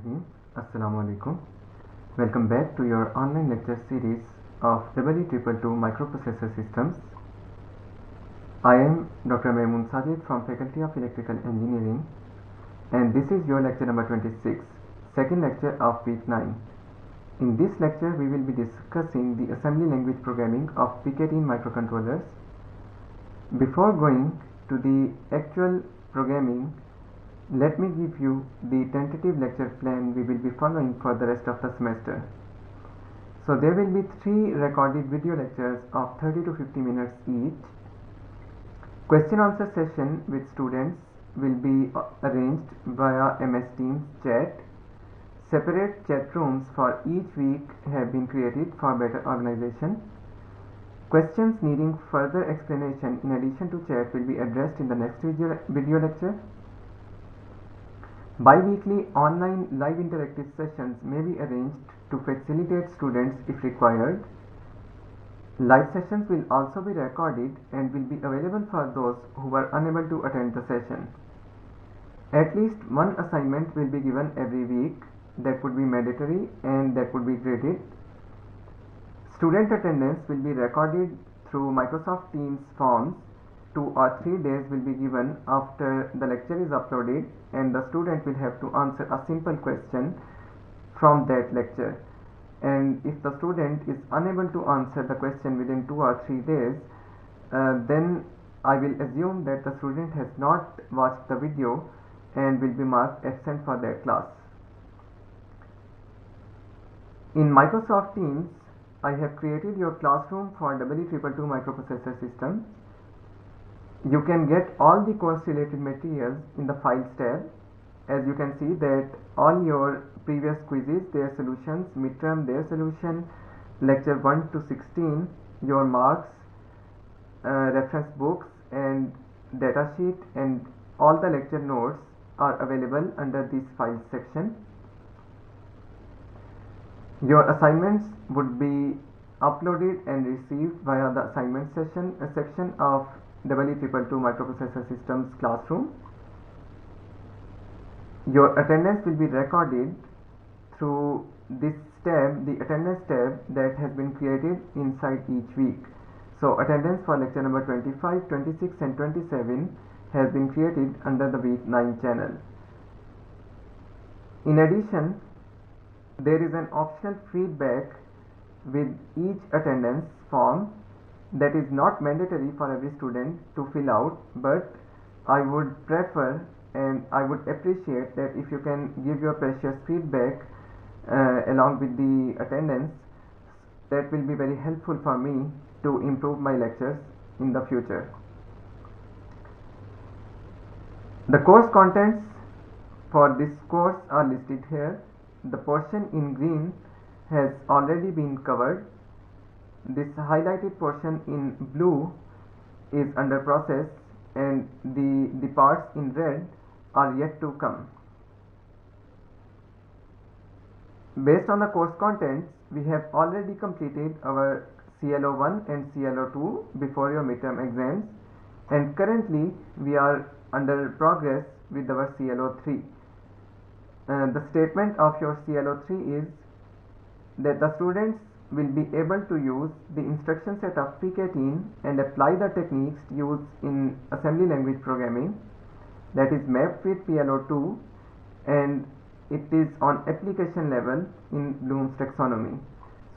Bismillahirrahmanirrahim. Assalamu alaikum. Welcome back to your online lecture series of EE222 Microprocessor Systems. I am Dr. Maimun Sajid from Faculty of Electrical Engineering, and this is your lecture number 26, second lecture of week 9. In this lecture, we will be discussing the assembly language programming of PIC18 microcontrollers. Before going to the actual programming, let me give you the tentative lecture plan we will be following for the rest of the semester. So there will be 3 recorded video lectures of 30 to 50 minutes each. Question answer session with students will be arranged via MS Teams chat. Separate chat rooms for each week have been created for better organization. Questions needing further explanation in addition to chat will be addressed in the next video lecture. Bi-weekly online live interactive sessions may be arranged to facilitate students if required. Live sessions will also be recorded and will be available for those who were unable to attend the session. At least one assignment will be given every week that would be mandatory and that would be graded. Student attendance will be recorded through Microsoft Teams forms. 2 or 3 days will be given after the lecture is uploaded, and the student will have to answer a simple question from that lecture. And if the student is unable to answer the question within 2 or 3 days, then I will assume that the student has not watched the video and will be marked absent for that class. In Microsoft Teams, I have created your classroom for EE222 microprocessor system. You can get all the course related materials in the files tab. As you can see that all your previous quizzes, their solutions, midterm, their solution, lecture 1 to 16, your marks, reference books and data sheet and all the lecture notes are available under this files section. Your assignments would be uploaded and received via the assignment section of EE222 microprocessor systems classroom. Your attendance will be recorded through this tab, the attendance tab that has been created inside each week. So attendance for lecture number 25, 26 and 27 has been created under the week 9 channel. In addition, there is an optional feedback with each attendance form that is not mandatory for every student to fill out, but I would prefer and I would appreciate that if you can give your precious feedback along with the attendance. That will be very helpful for me to improve my lectures in the future. The course contents for this course are listed here. The portion in green has already been covered. This highlighted portion in blue is under process, and the parts in red are yet to come. Based on the course contents, we have already completed our CLO1 and CLO2 before your midterm exams, and currently we are under progress with our CLO3. The statement of your CLO3 is that the students will be able to use the instruction set of PIC18 and apply the techniques used in assembly language programming, that is mapped with PLO2, and it is on application level in Bloom's taxonomy.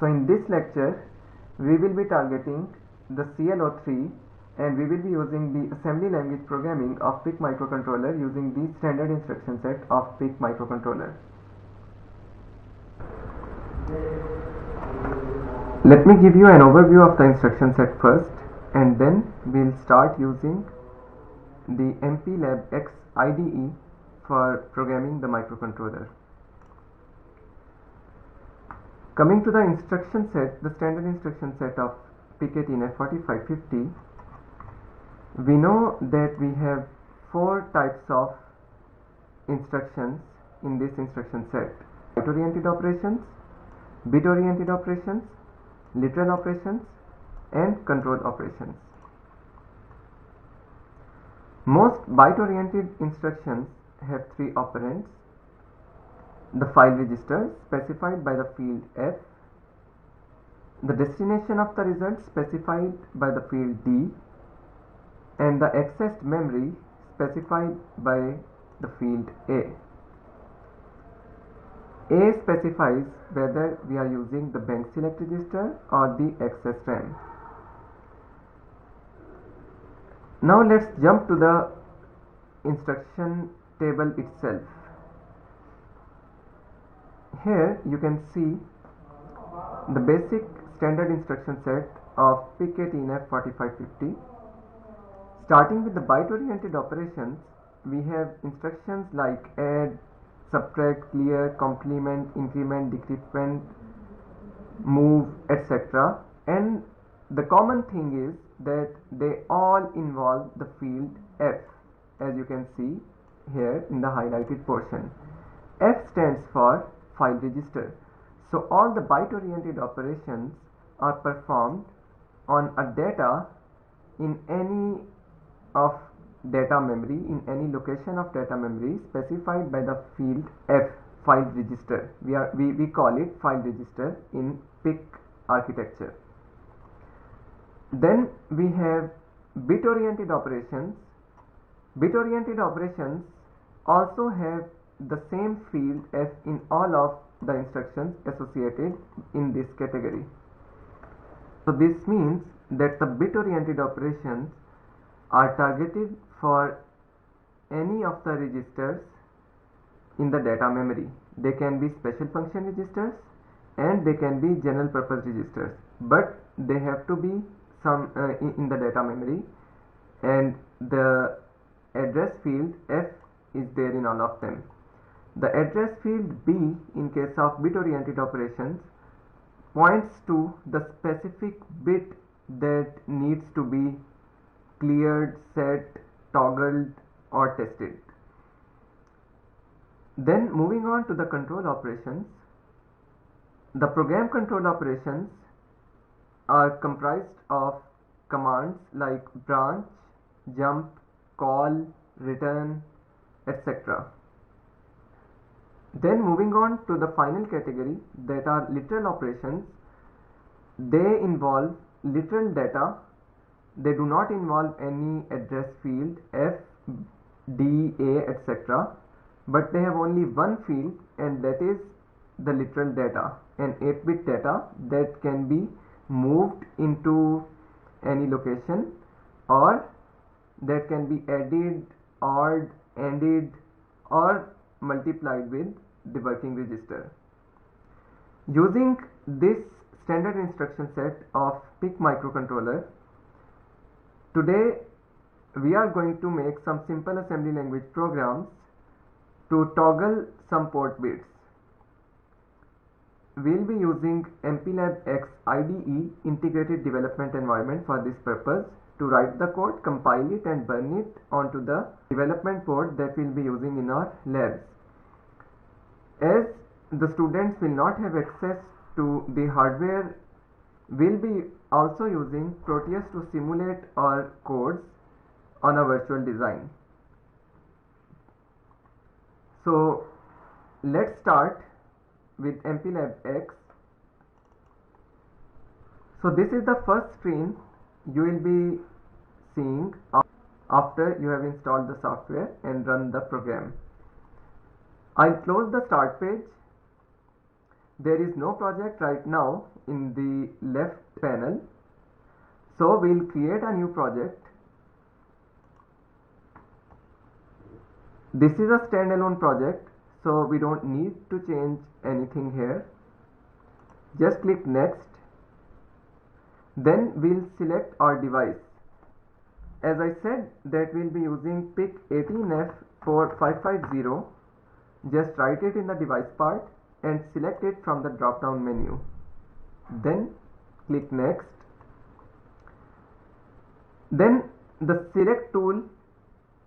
So in this lecture we will be targeting the CLO3 and we will be using the assembly language programming of PIC microcontroller using the standard instruction set of PIC microcontroller. Let me give you an overview of the instruction set first, and then we'll start using the MPLAB X IDE for programming the microcontroller. Coming to the instruction set, the standard instruction set of PIC18 F4550, we know that we have 4 types of instructions in this instruction set: byte-oriented operations, bit-oriented operations, literal operations and control operations. Most byte-oriented instructions have 3 operands. the file register specified by the field F, the destination of the result specified by the field D, and the accessed memory specified by the field A. A specifies whether we are using the bank select register or the access RAM. Now let's jump to the instruction table itself. Here you can see the basic standard instruction set of PIC18F 4550. Starting with the byte-oriented operations, we have instructions like add, subtract, clear, complement, increment, decrement, move, etc. And the common thing is that they all involve the field F, as you can see here in the highlighted portion. F stands for file register. So all the byte-oriented operations are performed on a data in any of data memory, in any location of data memory specified by the field F, file register. We call it file register in PIC architecture. Then we have bit-oriented operations. Bit-oriented operations also have the same field F in all of the instructions associated in this category. So this means that the bit-oriented operations are targeted for any of the registers in the data memory. They can be special function registers and they can be general purpose registers, but they have to be some in the data memory, and the address field F is there in all of them. The address field B in case of bit oriented operations points to the specific bit that needs to be cleared, set, toggled or tested. Then moving on to the control operations. The program control operations are comprised of commands like branch, jump, call, return, etc. Then moving on to the final category, that are literal operations. They involve literal data. They do not involve any address field F, D, A, etc. but they have only one field, and that is the literal data, an 8-bit data that can be moved into any location or that can be added, ORed, ANDed or multiplied with the working register. Using this standard instruction set of PIC microcontroller, today we are going to make some simple assembly language programs to toggle some port bits. We'll be using MPLAB X IDE integrated development environment for this purpose to write the code, compile it and burn it onto the development board that we'll be using in our labs. As the students will not have access to the hardware, we'll be also using Proteus to simulate our codes on a virtual design. So let's start with MPLAB X. So this is the first screen you will be seeing after you have installed the software and run the program. I'll close the start page. There is no project right now in the left panel, so we'll create a new project. This is a standalone project, so we don't need to change anything here. Just click next. Then we'll select our device. As I said that we'll be using PIC18F 4550. Just write it in the device part and select it from the drop down menu. Then click next. Then the select tool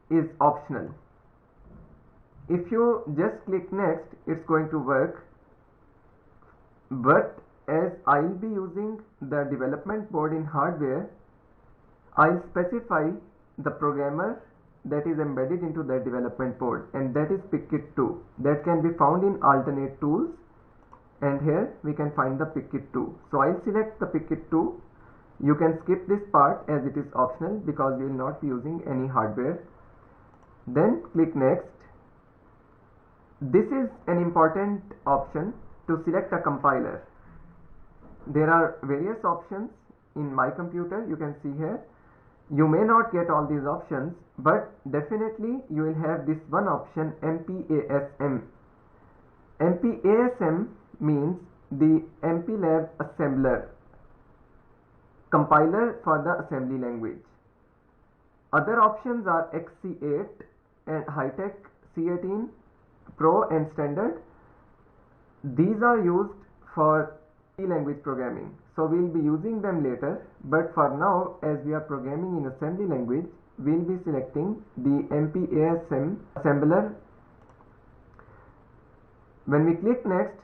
is optional. If you just click next, it's going to work, but as I'll be using the development board in hardware, I'll specify the programmer that is embedded into that development board, and that is PicKit2 that can be found in alternate tools, and here we can find the PicKit2. So I'll select the PicKit2. You can skip this part as it is optional because you will not be using any hardware. Then click next. This is an important option to select a compiler. There are various options in my computer, you can see here. You may not get all these options, but definitely you will have this one option, MPASM. MPASM means the MPLab assembler, compiler for the assembly language. Other options are XC8 and Hightech C18 Pro and Standard. These are used for C language programming, so we'll be using them later, but for now, as we are programming in assembly language, we'll be selecting the MPASM assembler. When we click next,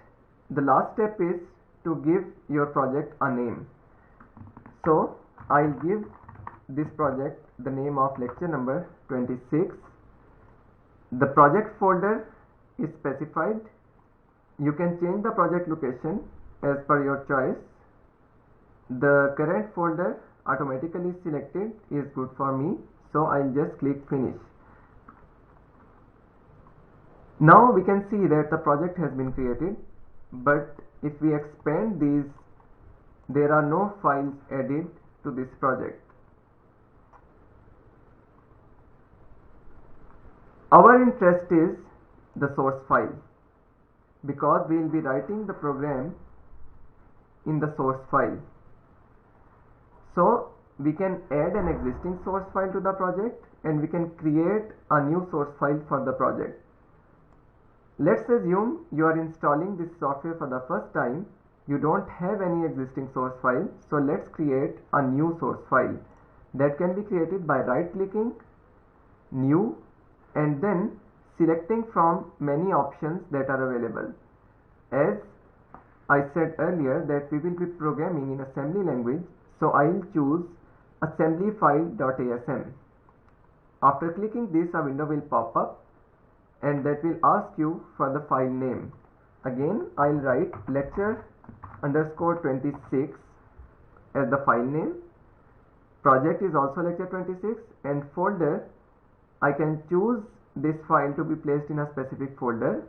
the last step is to give your project a name. So I'll give this project the name of lecture number 26. The project folder is specified. You can change the project location as per your choice. The current folder automatically selected is good for me, so I'll just click finish. Now we can see that the project has been created, but if we expand these, there are no files added to this project. Our interest is the source file, because we will be writing the program in the source file. So we can add an existing source file to the project, and we can create a new source file for the project. Let's assume you are installing this software for the first time. You don't have any existing source file, so let's create a new source file. That can be created by right clicking, new, and then selecting from many options that are available. As I said earlier that we will be programming in assembly language, so I'll choose assemblyfile.asm. After clicking this, a window will pop up and that will ask you for the file name. Again, I'll write lecture_26 as the file name. Project is also lecture 26, and folder, I can choose this file to be placed in a specific folder,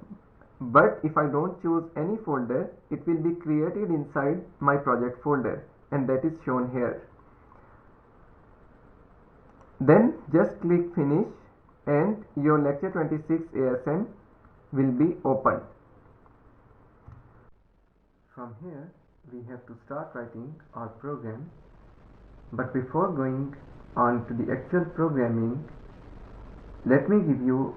but if I don't choose any folder, it will be created inside my project folder, and that is shown here. Then just click finish and your lecture 26 ASM will be opened. From here we have to start writing our program, but before going on to the actual programming, let me give you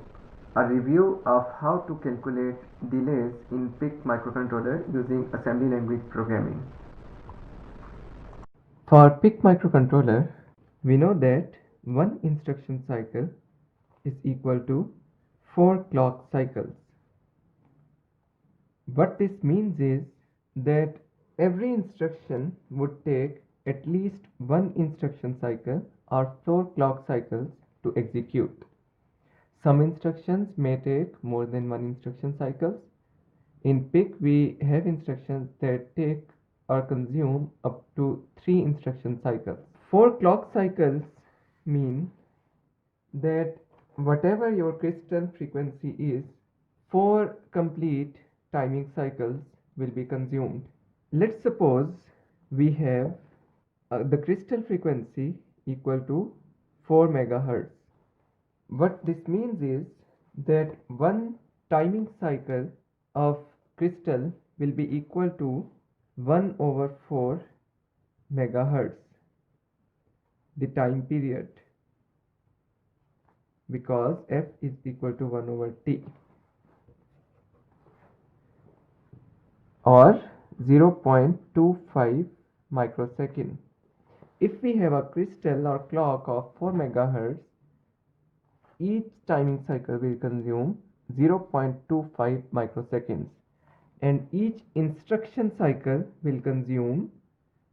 a review of how to calculate delays in PIC microcontroller using assembly language programming. For PIC microcontroller, we know that one instruction cycle is equal to 4 clock cycles. What this means is that every instruction would take at least one instruction cycle or 4 clock cycles to execute. Some instructions may take more than one instruction cycles. In PIC, we have instructions that take or consume up to 3 instruction cycles. 4 clock cycles mean that whatever your crystal frequency is, 4 complete timing cycles will be consumed. Let's suppose we have the crystal frequency equal to 4 megahertz. What this means is that one timing cycle of crystal will be equal to 1/4 megahertz, the time period, because f is equal to 1/t, or 0.25 microsecond. If we have a crystal or clock of 4 megahertz, each timing cycle will consume 0.25 microseconds, and each instruction cycle will consume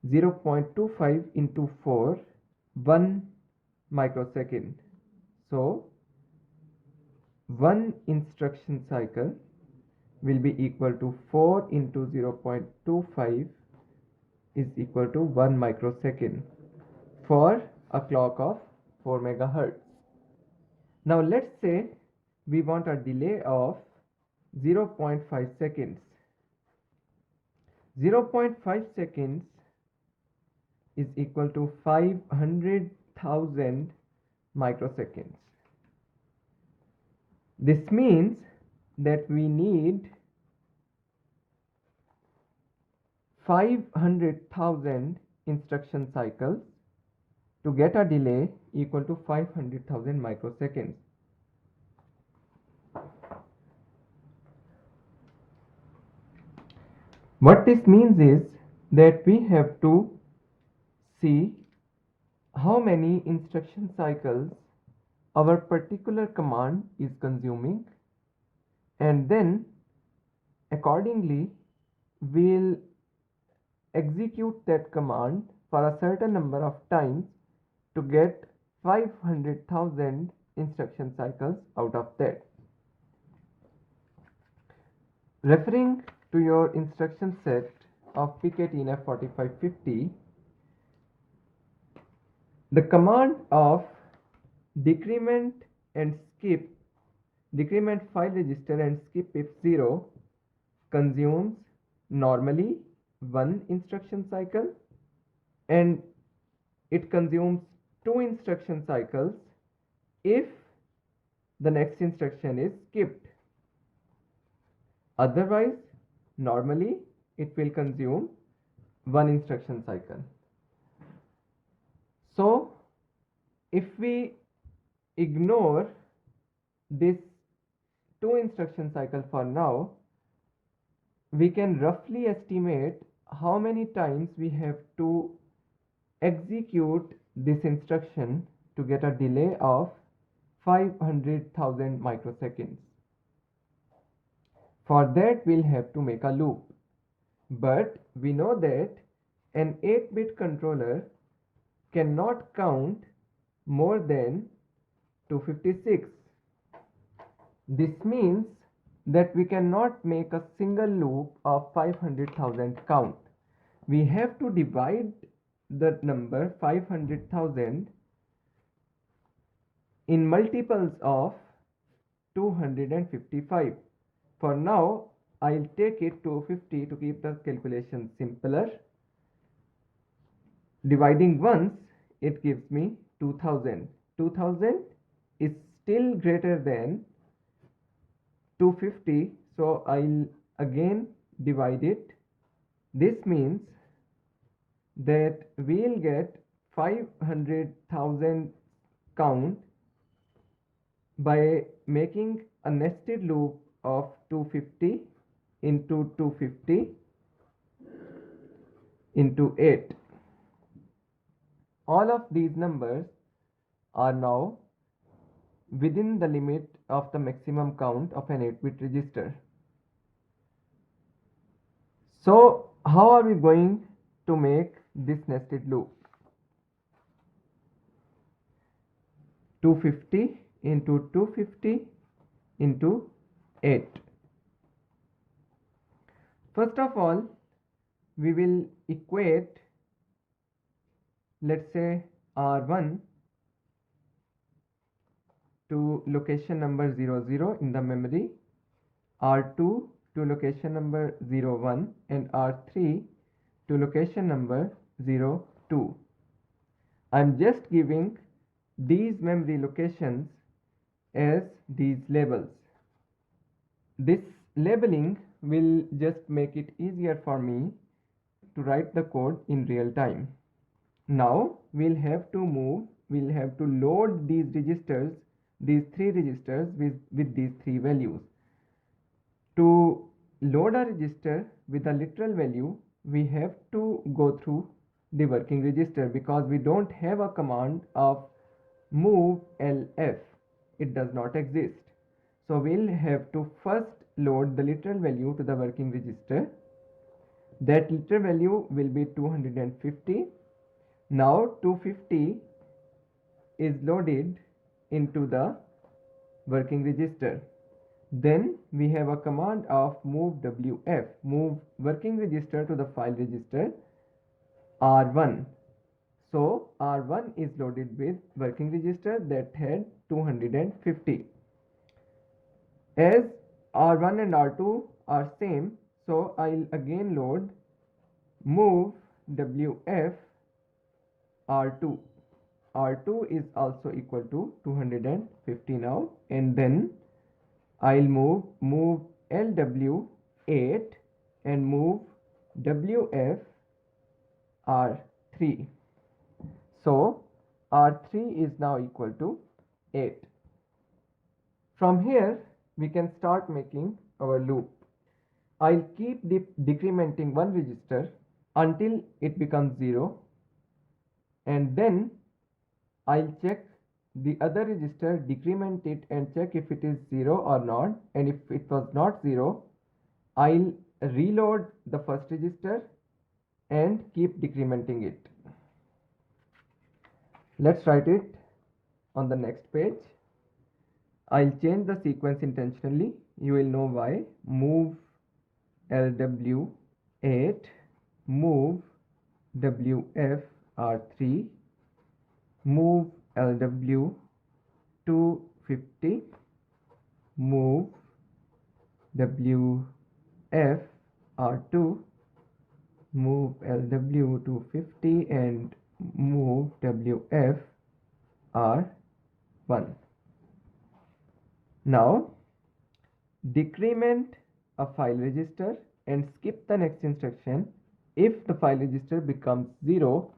0.25 into 4, 1 microsecond. So one instruction cycle will be equal to 4 into 0.25 is equal to 1 microsecond for a clock of 4 megahertz. Now let's say we want a delay of 0.5 seconds. 0.5 seconds is equal to 500,000 microseconds. This means that we need 500,000 instruction cycles to get a delay equal to 500,000 microseconds. What this means is that we have to see how many instruction cycles our particular command is consuming, and then accordingly we'll execute that command for a certain number of times to get 500,000 instruction cycles out of that. Referring to your instruction set of PKTNF 4550, the command of decrement file register and skip if 0 consumes normally one instruction cycle, and it consumes 2 instruction cycles if the next instruction is skipped. Otherwise, normally it will consume 1 instruction cycle. So if we ignore this 2 instruction cycle for now, we can roughly estimate how many times we have to execute this instruction to get a delay of 500,000 microseconds. For that, we'll have to make a loop. But we know that an 8-bit controller cannot count more than 256. This means that we cannot make a single loop of 500,000 count. We have to divide the number 500,000 in multiples of 255. For now, I'll take it to 50 to keep the calculation simpler. Dividing once, it gives me 2000. 2000 is still greater than 250, so I'll again divide it. This means that we'll get 500,000 count by making a nested loop of 250 into 250 into 8. All of these numbers are now within the limit of the maximum count of an 8-bit register. So how are we going to make this nested loop? 250 into 250 into 8. First of all, we will equate, let's say, R1 to location number 00 in the memory, R2 to location number 01, and R3 to location number 02. I'm just giving these memory locations as these labels. This labeling will just make it easier for me to write the code in real time. Now we'll have to load these registers, these 3 registers with these 3 values. To load a register with a literal value, we have to go through the working register, because we don't have a command of move LF. It does not exist. So we'll have to first load the literal value to the working register. That literal value will be 250. Now 250 is loaded into the working register. Then we have a command of move WF, move working register to the file register R1. So R1 is loaded with working register that had 250. As R1 and R2 are same, so I'll again load move WF R2. R2 is also equal to 250 now, and then I'll move LW8 and move WF R3. So R3 is now equal to 8. From here we can start making our loop. I'll keep decrementing one register until it becomes 0, and then I'll check the other register, decrement it and check if it is 0 or not, and if it was not 0, I'll reload the first register and keep decrementing it. Let's write it on the next page. I'll change the sequence intentionally. You will know why. Move LW8, move WF R3, move LW 250, move WF R2, move LW 250 and move WF R1. Now decrement a file register and skip the next instruction if the file register becomes 0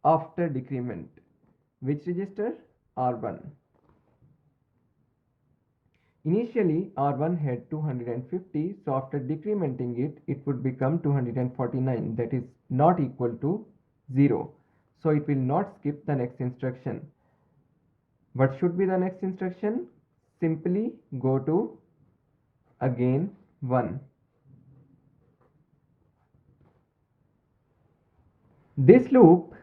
after decrement. Which register? R1. Initially R1 had 250, so after decrementing it, it would become 249, that is not equal to 0. So it will not skip the next instruction. What should be the next instruction? Simply go to again 1. This loop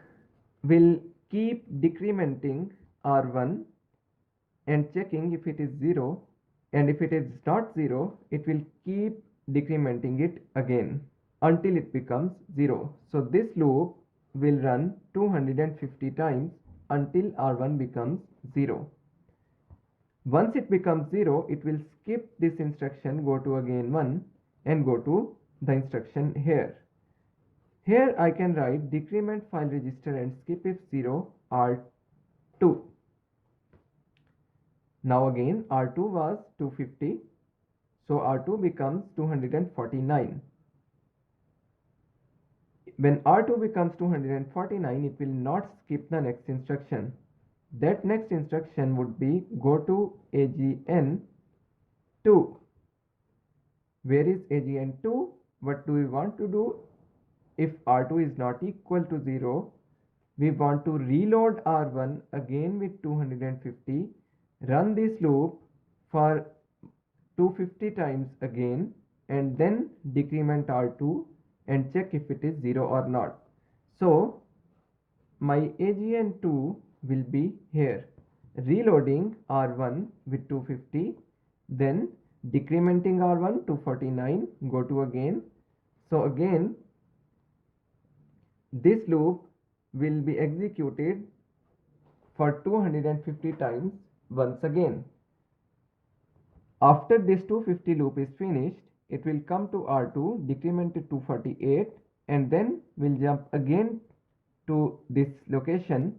will keep decrementing R1 and checking if it is 0, and if it is not 0, it will keep decrementing it again until it becomes 0. So this loop will run 250 times until R1 becomes 0. Once it becomes 0, it will skip this instruction, go to again 1 and go to the instruction here. Here I can write decrement file register and skip if 0 R2. Now again R2 was 250, so R2 becomes 249. When R2 becomes 249, it will not skip the next instruction. That next instruction would be go to AGN2. Where is AGN2? What do we want to do? If R2 is not equal to 0, we want to reload R1 again with 250, run this loop for 250 times again, and then decrement R2 and check if it is 0 or not. So my AGN2 will be here, reloading R1 with 250, then decrementing R1 to 49, go to again. So again this loop will be executed for 250 times once again. After this 250 loop is finished, it will come to R2, decrement it to 48, and then we'll jump again to this location,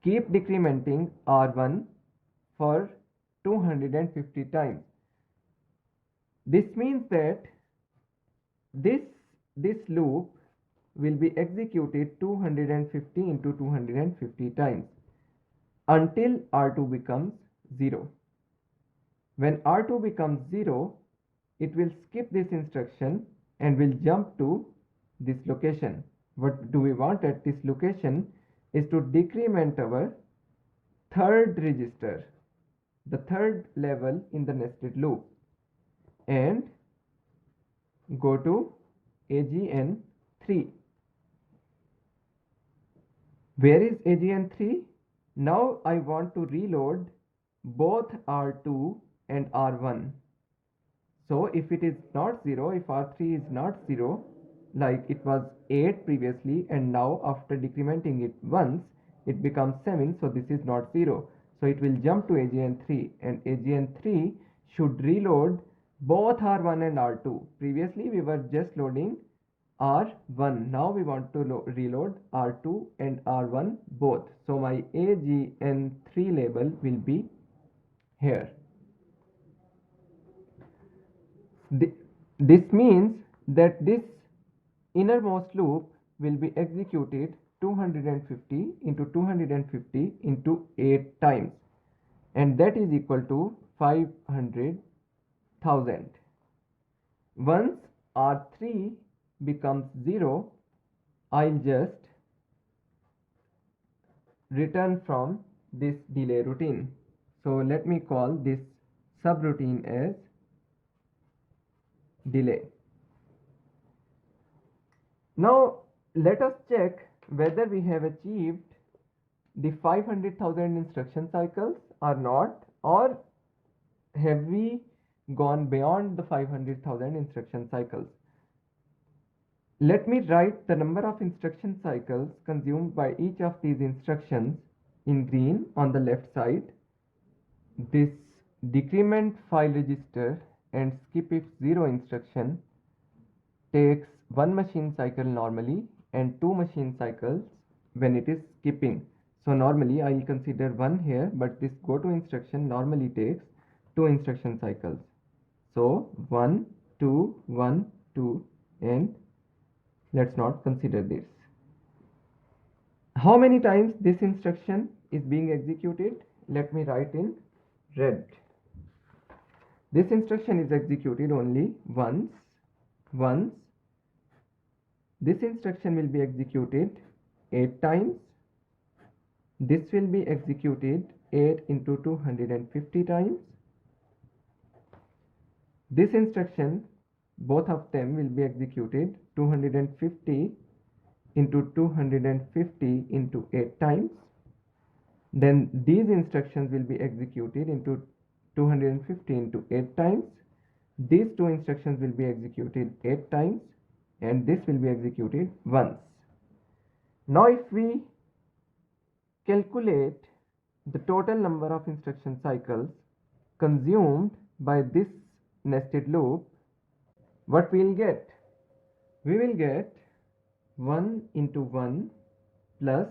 keep decrementing R1 for 250 times. This means that this loop will be executed 250 into 250 times until R2 becomes 0. When R2 becomes 0, it will skip this instruction and will jump to this location. What do we want at this location is to decrement our third register, the third level in the nested loop, and go to AGN3. Where is AGN3? Now I want to reload both R2 and R1. So if it is not 0, if R3 is not 0, like it was 8 previously, and now after decrementing it once, it becomes 7, so this is not 0. So it will jump to AJN3, and AJN3 should reload both R1 and R2. Previously we were just loading R1. Now we want to reload R2 and R1 both. So my AJN3 label will be here. This means that this innermost loop will be executed 250 into 250 into 8 times, and that is equal to 500,000. Once R3 becomes 0, I'll just return from this delay routine. So let me call this subroutine as delay. Now let us check whether we have achieved the 500,000 instruction cycles or not, or have we gone beyond the 500,000 instruction cycles. Let me write the number of instruction cycles consumed by each of these instructions in green on the left side. This decrement file register and skip if 0 instruction takes 1 machine cycle normally and 2 machine cycles when it is skipping. So normally I will consider 1 here, but this go to instruction normally takes 2 instruction cycles. So 1, 2, 1, 2, and let's not consider this. How many times this instruction is being executed? Let me write in red. This instruction is executed only once. This instruction will be executed 8 times. This will be executed 8 into 250 times. This instruction, both of them will be executed 250 into 250 into 8 times. Then these instructions will be executed into 250 into 8 times. These two instructions will be executed 8 times, and this will be executed once. Now if we calculate the total number of instruction cycles consumed by this nested loop, what we will get? We will get 1 into 1 plus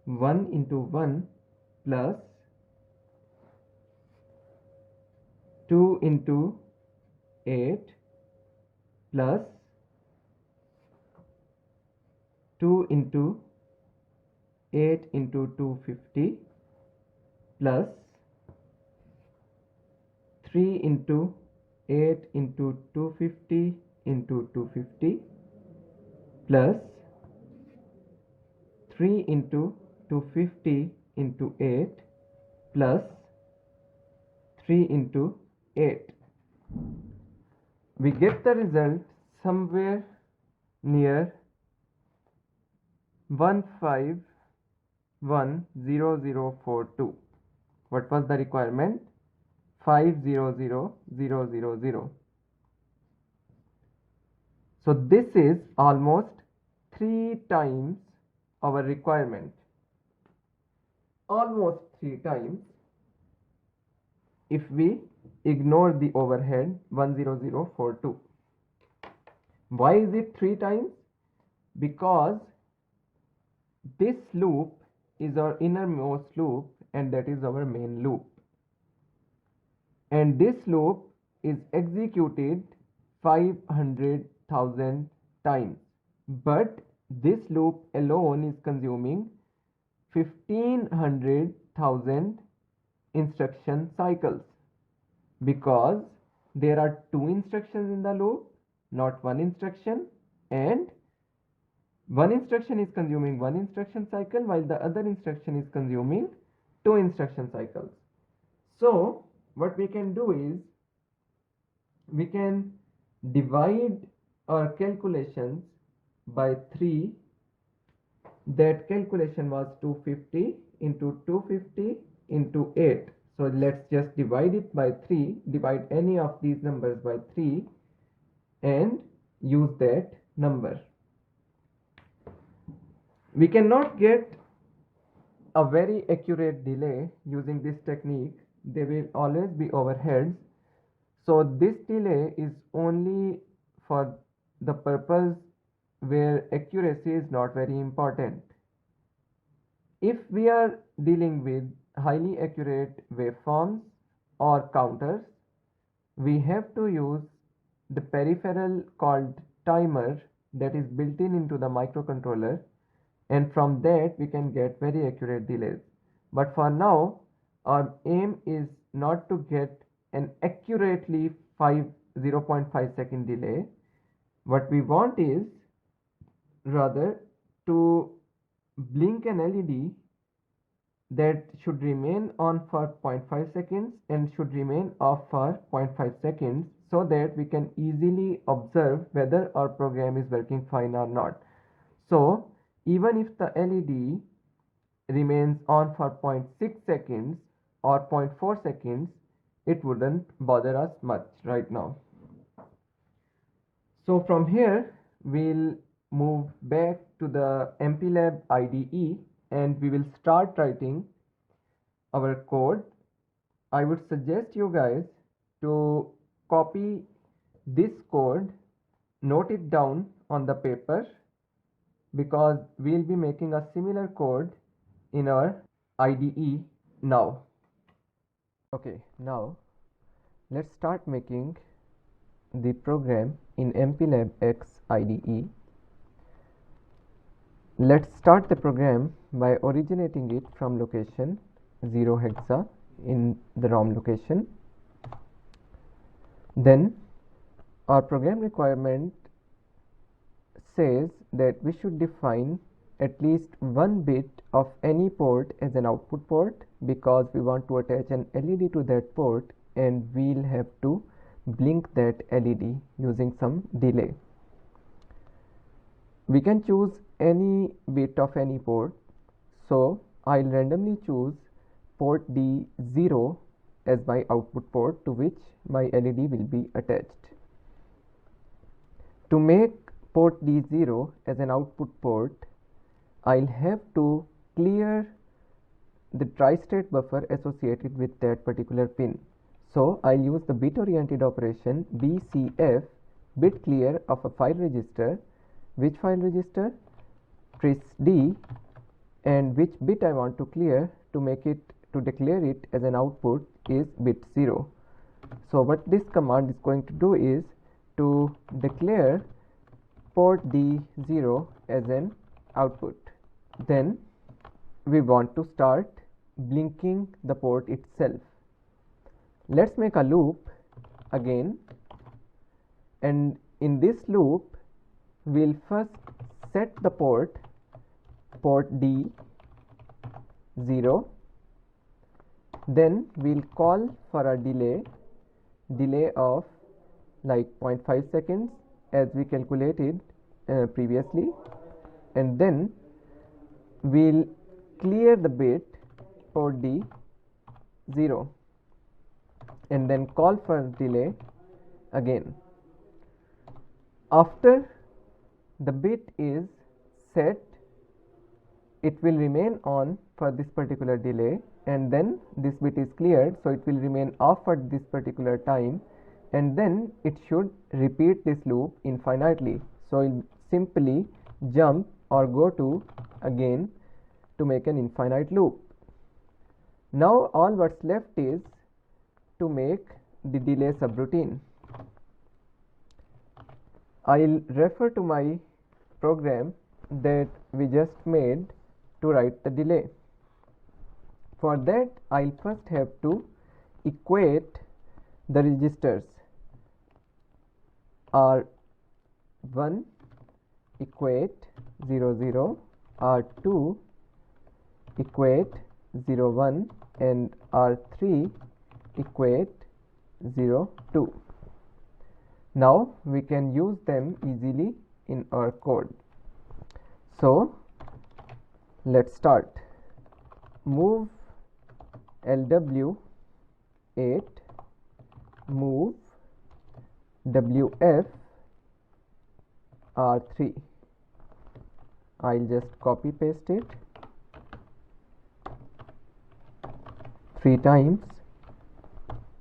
1 into 1 plus 2 into 8 plus 2 into 8 into 250 plus 3 into 8 into 250 into 250 plus 3 into 250 into 8 plus 3 into 8. We get the result somewhere near 15100042. What was the requirement? 500000. So this is almost 3 times our requirement. Almost 3 times if we ignore the overhead 10042. Why is it 3 times? Because this loop is our innermost loop, and that is our main loop, and this loop is executed 500,000 times, but this loop alone is consuming 1500,000 instruction cycles, because there are 2 instructions in the loop, not 1 instruction, and one instruction is consuming 1 instruction cycle while the other instruction is consuming 2 instruction cycles. So what we can do is we can divide our calculations by 3 that calculation was 250 into 250 into 8. So let's just divide it by 3, divide any of these numbers by 3 and use that number. We cannot get a very accurate delay using this technique. There will always be overheads. So this delay is only for the purpose where accuracy is not very important. If we are dealing with highly accurate waveforms or counters, we have to use the peripheral called timer that is built in into the microcontroller, and from that we can get very accurate delays. But for now, our aim is not to get an accurately 0.5 second delay. What we want is rather to blink an LED that should remain on for 0.5 seconds and should remain off for 0.5 seconds, so that we can easily observe whether our program is working fine or not. So even if the LED remains on for 0.6 seconds or 0.4 seconds, it wouldn't bother us much right now. So from here we'll move back to the MPLAB IDE and we will start writing our code. I would suggest you guys to copy this code, note it down on the paper, because we'll be making a similar code in our IDE now. Okay, now let's start making the program in MPLAB X IDE. Let's start the program by originating it from location 0 hexa in the ROM location. Then our program requirement says that we should define at least one bit of any port as an output port, because we want to attach an LED to that port and we'll have to blink that LED using some delay. We can choose any bit of any port, so I'll randomly choose port D0 as my output port to which my LED will be attached. To make port D0 as an output port, I'll have to clear the tri-state buffer associated with that particular pin. So I'll use the bit oriented operation BCF, bit clear of a file register. Which file register? TRISD, and which bit I want to clear to declare it as an output is bit 0. So what this command is going to do is to declare port D0 as an output. Then we want to start blinking the port itself. Let's make a loop again, and in this loop we'll first set the port D0, then we'll call for a delay of like 0.5 seconds as we calculated previously, and then we'll clear the bit port D0 and then call for delay again. After the bit is set, it will remain on for this particular delay, and then this bit is cleared, so it will remain off at this particular time, and then it should repeat this loop infinitely. So we'll simply jump or go to again to make an infinite loop. Now all what's left is to make the delay subroutine. I'll refer to my program that we just made to write the delay. For that, I'll first have to equate the registers. R1 equate 00, R2 equate 01, and R3 equate 02. Now we can use them easily in our code. So Let's start. Move LW8, move WF R3. I'll just copy paste it 3 times.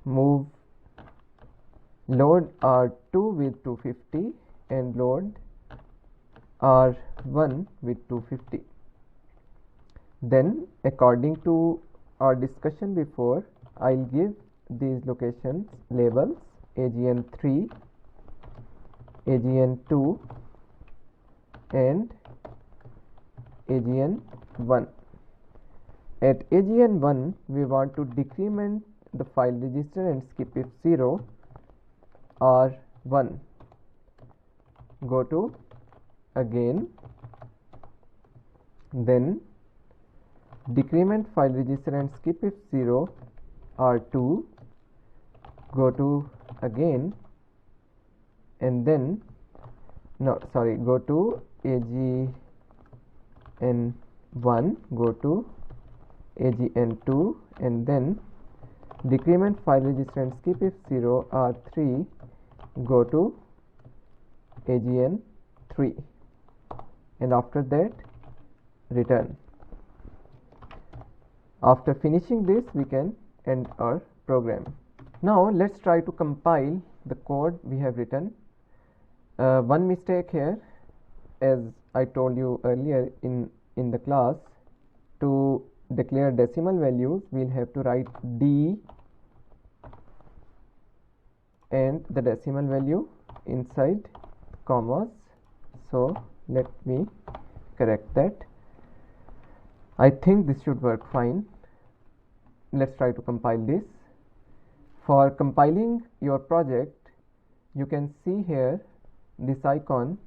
Move load R2 with 250 and load R1 with 250. Then, according to our discussion before, I'll give these locations labels AGN3, AGN2 and AGN1. At AGN1, we want to decrement the file register and skip if 0 R1. Go to again, then decrement file register and skip if 0 R2. Go to again, and then go to AGN1, go to AGN2, and then decrement file register and skip if 0 R3. Go to AGN3, and after that return. After finishing this, we can end our program. Now let's try to compile the code we have written. One mistake here, as I told you earlier in the class, to declare decimal values we'll have to write D and the decimal value inside commas. So let me correct that. I think this should work fine. Let's try to compile this. For compiling your project, you can see here this icon,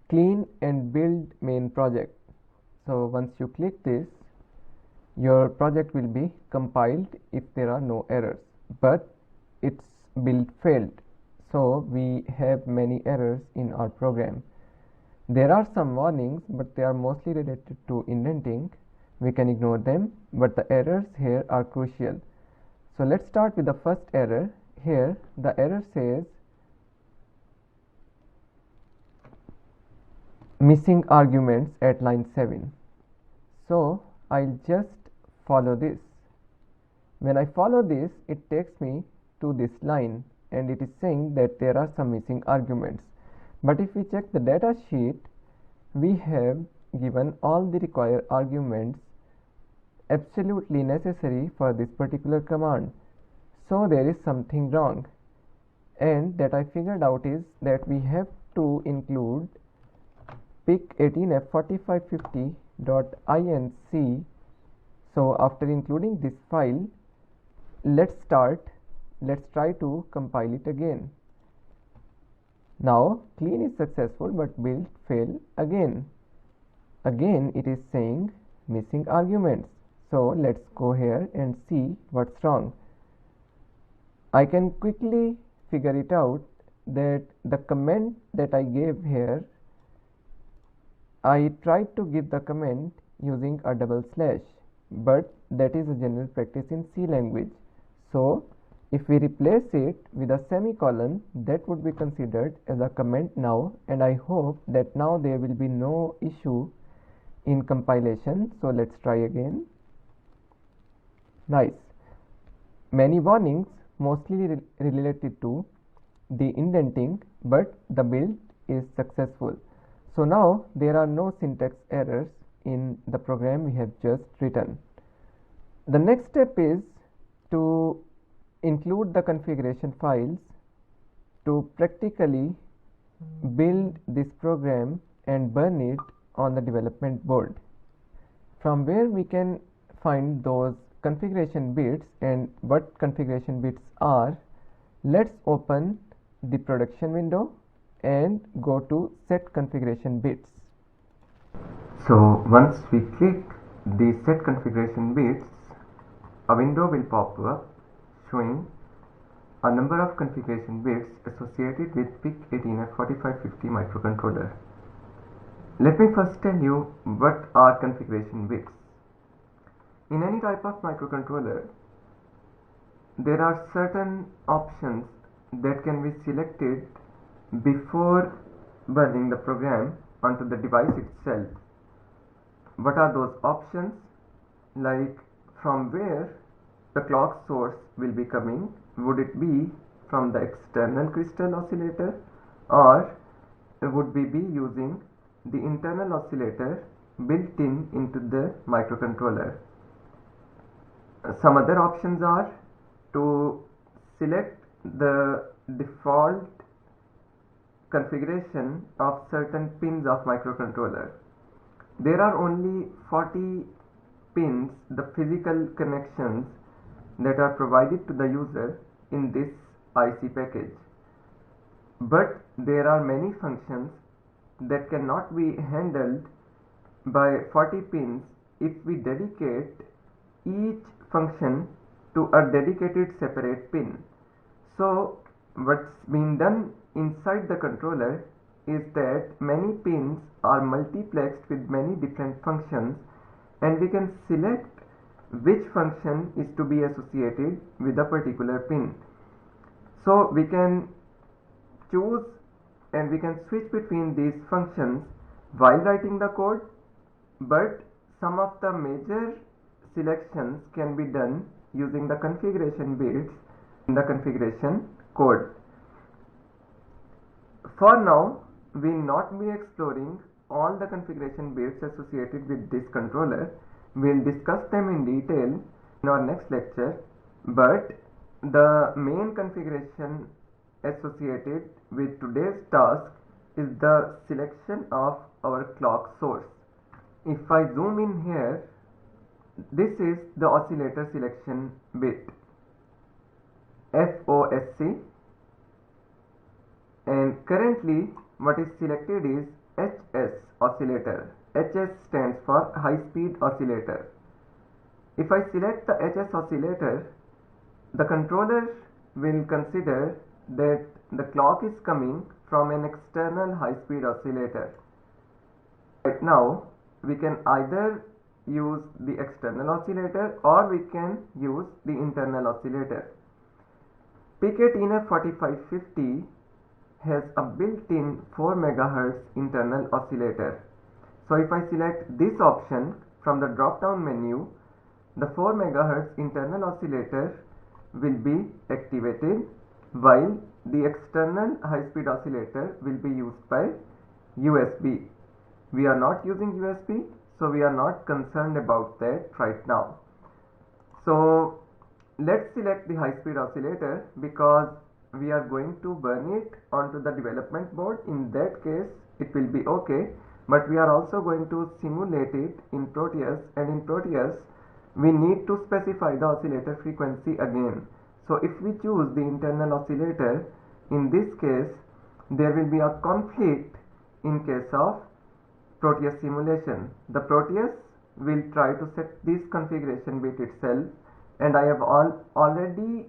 clean and build main project. So once you click this, your project will be compiled if there are no errors, but its build failed, so we have many errors in our program. There are some warnings, but they are mostly related to indenting. We can ignore them, but the errors here are crucial. So let's start with the first error. Here the error says missing arguments at line 7. So I'll just follow this. When I follow this, it takes me to this line, and it is saying that there are some missing arguments. But if we check the data sheet, we have given all the required arguments absolutely necessary for this particular command. So there is something wrong, and that I figured out is that we have to include pic18f4550.inc. So after including this file, let's try to compile it again. Now clean is successful, but build fail again. Again it is saying missing arguments. So let's go here and see what's wrong. I can quickly figure it out that the comment that I gave here, I tried to give the comment using a double slash, but that is a general practice in C language. So if we replace it with a semicolon, that would be considered as a comment now, and I hope that now there will be no issue in compilation. So let's try again. Nice. Many warnings, mostly related to the indenting, but the build is successful. So now there are no syntax errors in the program we have just written. The next step is to include the configuration files to practically build this program and burn it on the development board. From where we can find those configuration bits and what configuration bits are, let's open the production window and go to set configuration bits. So once we click the set configuration bits, a window will pop up showing a number of configuration bits associated with PIC18F4550 microcontroller. Let me first tell you what are configuration bits. In any type of microcontroller, there are certain options that can be selected before running the program onto the device itself. What are those options? Like from where the clock source will be coming? Would it be from the external crystal oscillator, or would we be using the internal oscillator built into the microcontroller? Some other options are to select the default configuration of certain pins of microcontroller. There are only 40 pins, the physical connections that are provided to the user in this IC package. But there are many functions that cannot be handled by 40 pins if we dedicate each function to a dedicated separate pin. So what's been done inside the controller is that many pins are multiplexed with many different functions, and we can select which function is to be associated with a particular pin. So we can choose and we can switch between these functions while writing the code, but some of the major selections can be done using the configuration bits in the configuration code. For now, we will not be exploring all the configuration bits associated with this controller. We will discuss them in detail in our next lecture, but the main configuration associated with today's task is the selection of our clock source. If I zoom in here, this is the oscillator selection bit, FOSC, and currently what is selected is HS oscillator. HS stands for high speed oscillator. If I select the HS oscillator, the controller will consider that the clock is coming from an external high speed oscillator. Right now we can either use the external oscillator or we can use the internal oscillator. PK-TNF4550 has a built-in 4 MHz internal oscillator. So if I select this option from the drop-down menu, the 4 MHz internal oscillator will be activated, while the external high-speed oscillator will be used by USB. We are not using USB, so we are not concerned about that right now. So let's select the high-speed oscillator because we are going to burn it onto the development board. In that case it will be okay, but we are also going to simulate it in Proteus, and in Proteus we need to specify the oscillator frequency again. So if we choose the internal oscillator, in this case there will be a conflict in case of Proteus simulation. The Proteus will try to set this configuration bit itself, and I have already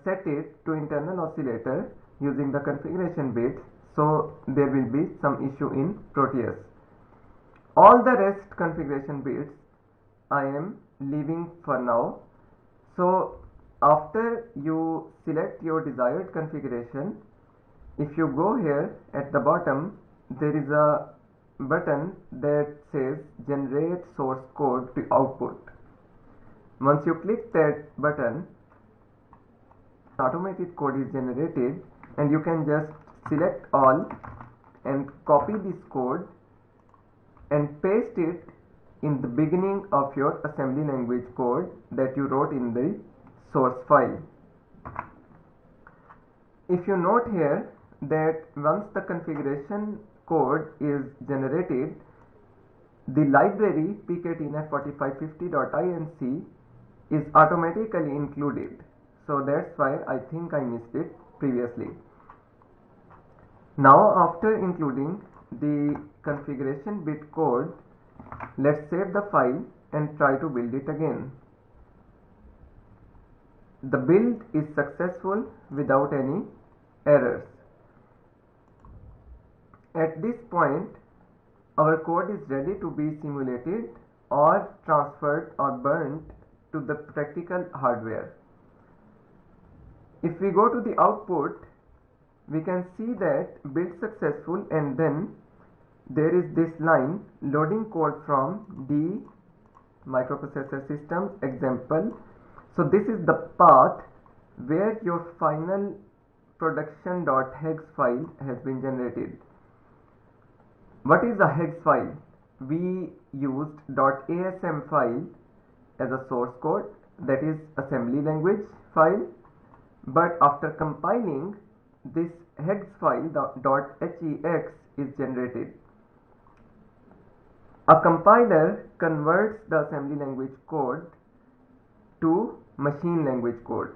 set it to internal oscillator using the configuration bits, so there will be some issue in Proteus. All the rest configuration bits I am leaving for now. So after you select your desired configuration, if you go here at the bottom, there is a button that says generate source code to output. Once you click that button, automated code is generated, and you can just select all and copy this code and paste it in the beginning of your assembly language code that you wrote in the source file. If you note here that once the configuration code is generated, the library pktnf4550.inc is automatically included. So that's why I think I missed it previously. Now after including the configuration bit code, let's save the file and try to build it again. The build is successful without any errors. At this point our code is ready to be simulated or transferred or burnt to the practical hardware. If we go to the output, we can see that build successful, and then there is this line loading code from D microprocessor systems example. So this is the path where your final production.hex file has been generated. What is a hex file? We used .asm file as a source code, that is assembly language file, but after compiling, this hex file .hex is generated. A compiler converts the assembly language code to machine language code.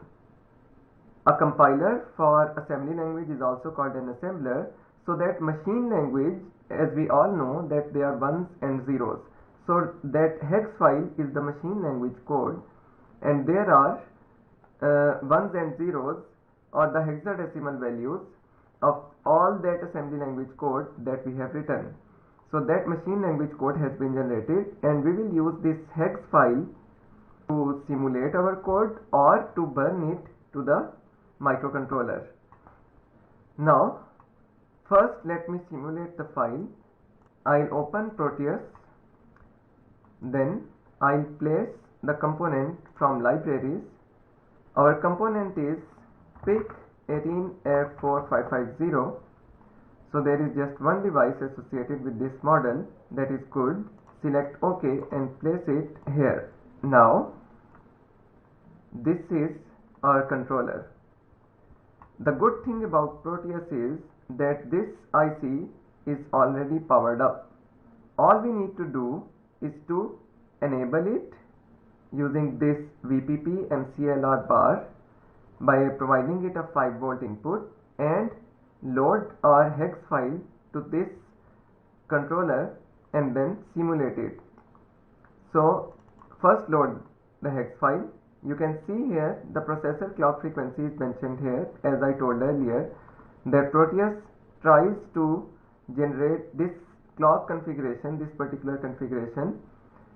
A compiler for assembly language is also called an assembler, so that machine language, as we all know, that they are ones and zeros. So that hex file is the machine language code, and there are ones and zeros, or the hexadecimal values of all that assembly language code that we have written. So that machine language code has been generated, and we will use this hex file to simulate our code or to burn it to the microcontroller. Now first let me simulate the file. I'll open Proteus, then I'll place the component from libraries. Our component is PIC18F4550. So there is just one device associated with this model, that is good. Select OK and place it here. Now this is our controller. The good thing about Proteus is that this IC is already powered up. All we need to do is to enable it using this VPP MCLR bar by providing it a 5-volt input, and load our hex file to this controller and then simulate it. So first load the hex file. You can see here the processor clock frequency is mentioned here. As I told earlier, that Proteus tries to generate this clock configuration, this particular configuration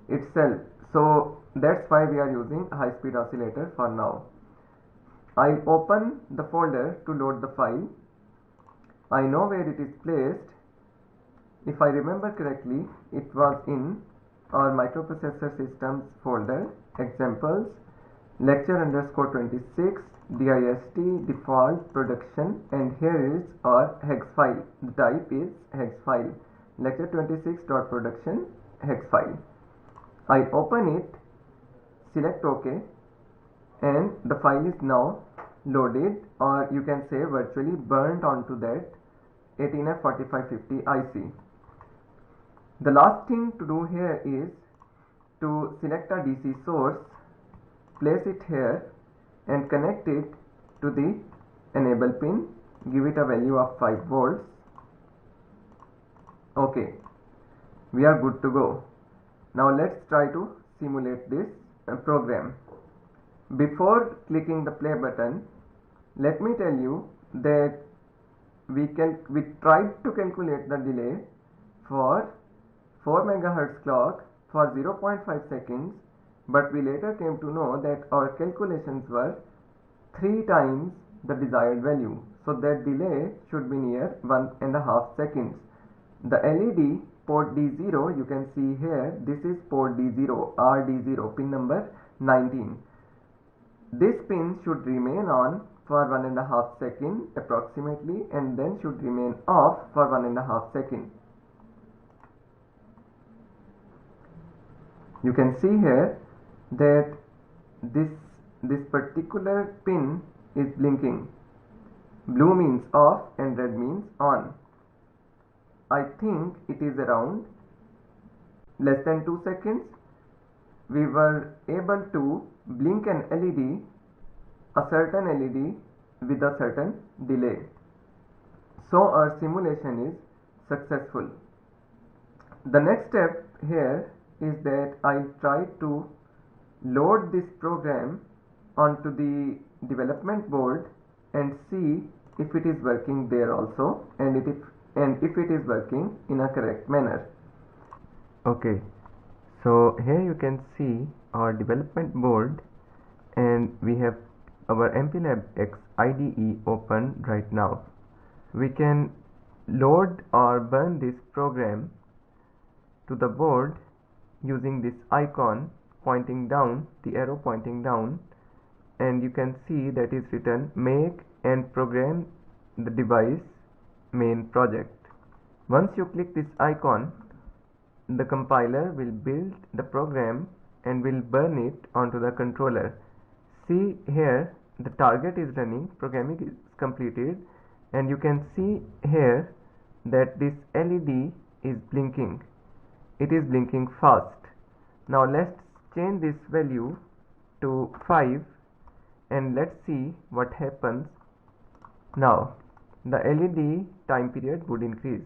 itself. So that's why we are using high-speed oscillator for now. I'll open the folder to load the file. I know where it is placed. If I remember correctly, it was in our microprocessor systems folder, examples, lecture_26, dist, default, production, and here is our hex file. The type is hex file, lecture26.production hex file. I open it, select OK, and the file is now loaded, or you can say virtually burnt onto that 18F4550 IC. The last thing to do here is to select a DC source, place it here and connect it to the enable pin, give it a value of 5 volts. Okay, we are good to go. Now let's try to simulate this program. Before clicking the play button, let me tell you that we tried to calculate the delay for 4 MHz clock for 0.5 seconds, but we later came to know that our calculations were 3 times the desired value. So that delay should be near 1.5 seconds. The LED port D0, you can see here, this is port D0, RD0, pin number 19. This pin should remain on for 1.5 seconds approximately, and then should remain off for 1.5 seconds. You can see here that this particular pin is blinking. Blue means off and red means on. I think it is around less than 2 seconds. We were able to blink an LED, a certain LED with a certain delay. So our simulation is successful. The next step here is that I try to load this program onto the development board and see if it is working there also, and if it is working in a correct manner. Okay, so here you can see our development board, and we have our MPLAB X IDE open right now. We can load or burn this program to the board using this icon pointing down, the arrow pointing down, and you can see that is written make and program the device main project. Once you click this icon, the compiler will build the program and will burn it onto the controller. See here, the target is running, programming is completed, and you can see here that this LED is blinking. It is blinking fast. Now let's change this value to 5 and let's see what happens. Now the LED time period would increase.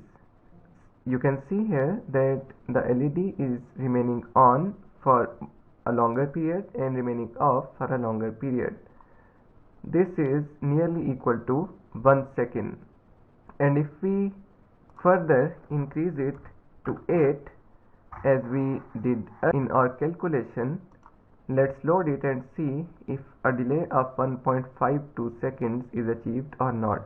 You can see here that the LED is remaining on for a longer period and remaining off for a longer period. This is nearly equal to 1 second, and if we further increase it to 8 as we did in our calculation, let's load it and see if a delay of 1.52 seconds is achieved or not.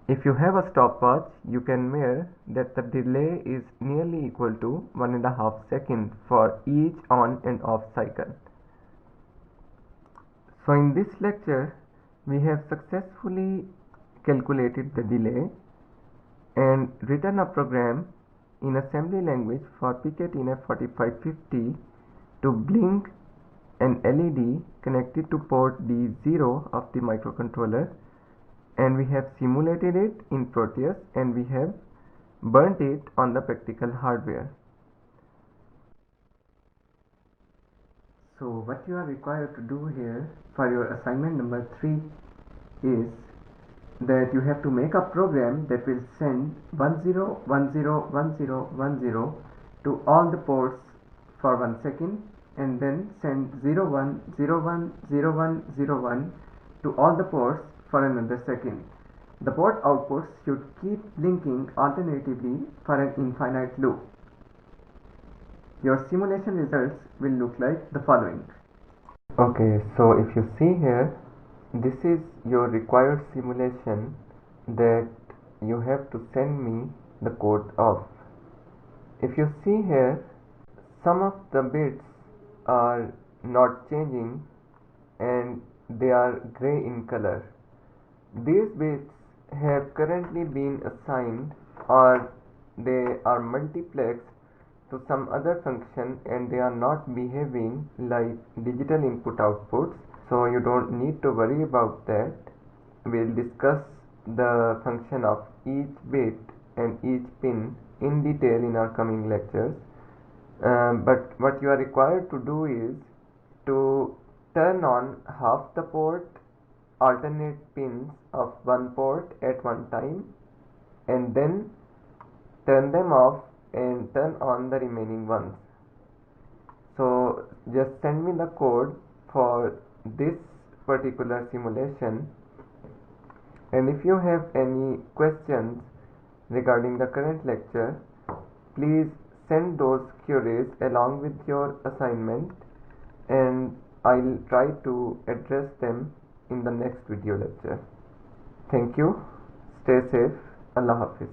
If you have a stopwatch, you can measure that the delay is nearly equal to 1.5 seconds for each on and off cycle. So in this lecture, we have successfully calculated the delay and written a program in assembly language for PKTNF4550 to blink an LED connected to port D0 of the microcontroller, and we have simulated it in Proteus and we have burnt it on the practical hardware. So what you are required to do here for your assignment number 3 is that you have to make a program that will send 10101010 to all the ports for 1 second, and then send 01010101 to all the ports for another second. The port outputs should keep blinking alternatively for an infinite loop. Your simulation results will look like the following. Okay, so if you see here, this is your required simulation that you have to send me the code of. If you see here, some of the bits are not changing and they are gray in color. These bits have currently been assigned or they are multiplexed to some other function and they are not behaving like digital input outputs, so you don't need to worry about that. We'll discuss the function of each bit and each pin in detail in our coming lectures. But what you are required to do is to turn on half the port alternate pins of one port at one time, and then turn them off and turn on the remaining ones. So just send me the code for this particular simulation, and if you have any questions regarding the current lecture, please send those queries along with your assignment and I'll try to address them in the next video lecture. Thank you. Stay safe. Allah Hafiz.